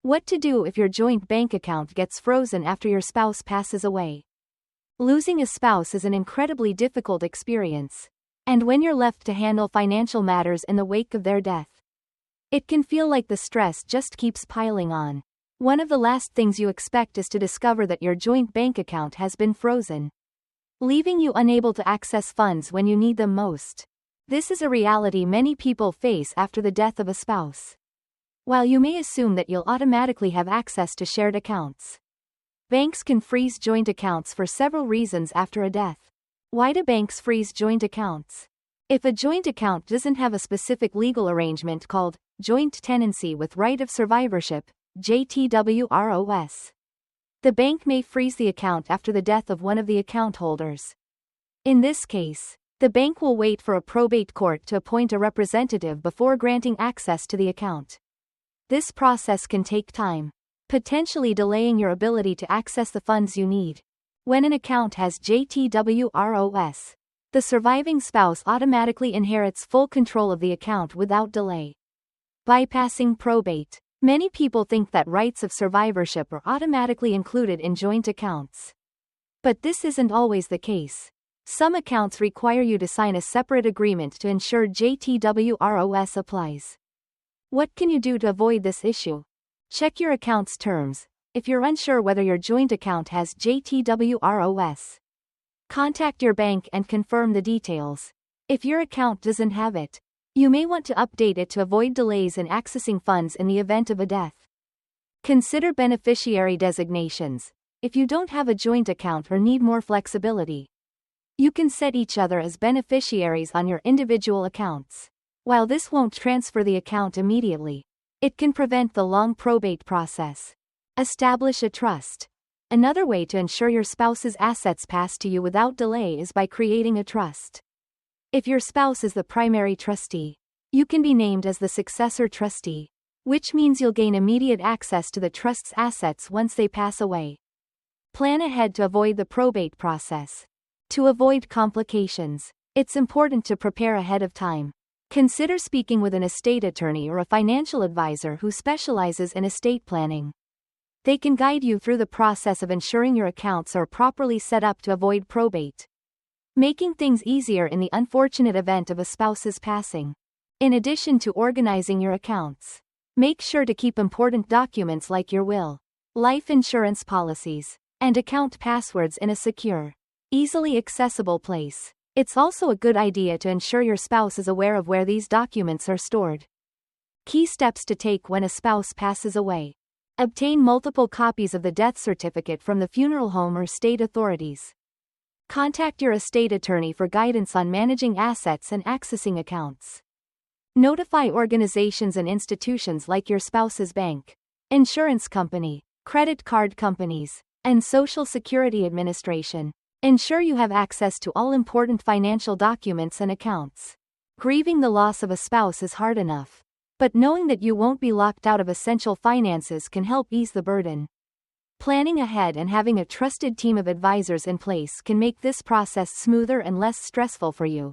What to do if your joint bank account gets frozen after your spouse passes away. Losing a spouse is an incredibly difficult experience. And when you're left to handle financial matters in the wake of their death, it can feel like the stress just keeps piling on. One of the last things you expect is to discover that your joint bank account has been frozen, leaving you unable to access funds when you need them most. This is a reality many people face after the death of a spouse. While you may assume that you'll automatically have access to shared accounts, banks can freeze joint accounts for several reasons after a death. Why do banks freeze joint accounts? If a joint account doesn't have a specific legal arrangement called joint tenancy with right of survivorship, JTWROS, the bank may freeze the account after the death of one of the account holders. In this case, the bank will wait for a probate court to appoint a representative before granting access to the account. This process can take time, potentially delaying your ability to access the funds you need. When an account has JTWROS, the surviving spouse automatically inherits full control of the account without delay. Bypassing probate. Many people think that rights of survivorship are automatically included in joint accounts. But this isn't always the case. Some accounts require you to sign a separate agreement to ensure JTWROS applies. What can you do to avoid this issue? Check your account's terms. If you're unsure whether your joint account has JTWROS, contact your bank and confirm the details. If your account doesn't have it, you may want to update it to avoid delays in accessing funds in the event of a death. Consider beneficiary designations. If you don't have a joint account or need more flexibility, you can set each other as beneficiaries on your individual accounts. While this won't transfer the account immediately, it can prevent the long probate process. Establish a trust. Another way to ensure your spouse's assets pass to you without delay is by creating a trust. If your spouse is the primary trustee, you can be named as the successor trustee, which means you'll gain immediate access to the trust's assets once they pass away. Plan ahead to avoid the probate process. To avoid complications, it's important to prepare ahead of time. Consider speaking with an estate attorney or a financial advisor who specializes in estate planning. They can guide you through the process of ensuring your accounts are properly set up to avoid probate, making things easier in the unfortunate event of a spouse's passing. In addition to organizing your accounts, make sure to keep important documents like your will, life insurance policies, and account passwords in a secure, easily accessible place. It's also a good idea to ensure your spouse is aware of where these documents are stored. Key steps to take when a spouse passes away. Obtain multiple copies of the death certificate from the funeral home or state authorities. Contact your estate attorney for guidance on managing assets and accessing accounts. Notify organizations and institutions like your spouse's bank, insurance company, credit card companies, and Social Security Administration. Ensure you have access to all important financial documents and accounts. Grieving the loss of a spouse is hard enough, but knowing that you won't be locked out of essential finances can help ease the burden. Planning ahead and having a trusted team of advisors in place can make this process smoother and less stressful for you.